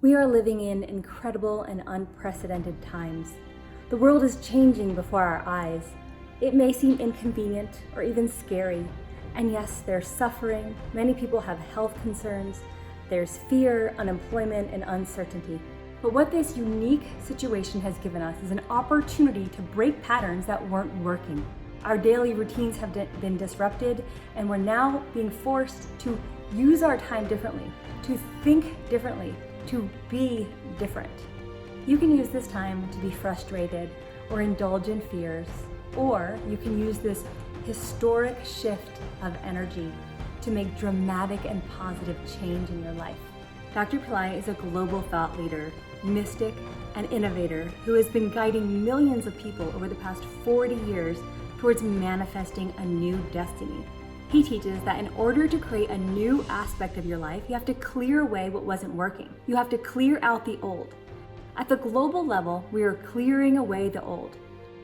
We are living in incredible and unprecedented times. The world is changing before our eyes. It may seem inconvenient or even scary. And yes, there's suffering. Many people have health concerns. There's fear, unemployment, and uncertainty. But what this unique situation has given us is an opportunity to break patterns that weren't working. Our daily routines have been disrupted, and we're now being forced to use our time differently, to think differently, to be different. You can use this time to be frustrated or indulge in fears, or you can use this historic shift of energy to make dramatic and positive change in your life. Dr. Pillai is a global thought leader, mystic, and innovator who has been guiding millions of people over the past 40 years towards manifesting a new destiny. He teaches that in order to create a new aspect of your life, you have to clear away what wasn't working. You have to clear out the old. At the global level, we are clearing away the old.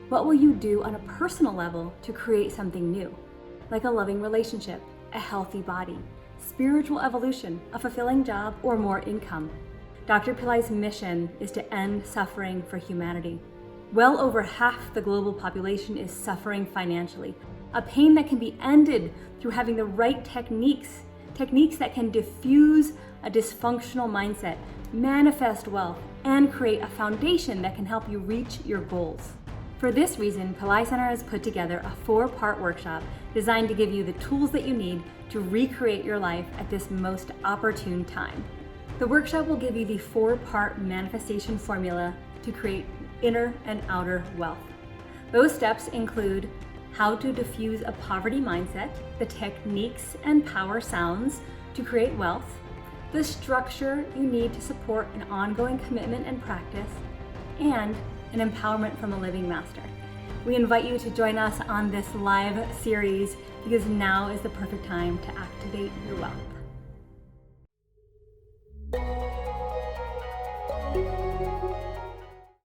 What will you do on a personal level to create something new? Like a loving relationship, a healthy body, spiritual evolution, a fulfilling job, or more income. Dr. Pillai's mission is to end suffering for humanity. Well over half the global population is suffering financially, a pain that can be ended through having the right techniques that can diffuse a dysfunctional mindset, manifest wealth, and create a foundation that can help you reach your goals. For this reason, Pillai Center has put together a 4-part workshop designed to give you the tools that you need to recreate your life at this most opportune time. The workshop will give you the 4-part manifestation formula to create inner and outer wealth. Those steps include how to diffuse a poverty mindset, the techniques and power sounds to create wealth, the structure you need to support an ongoing commitment and practice, and an empowerment from a living master. We invite you to join us on this live series because now is the perfect time to activate your wealth.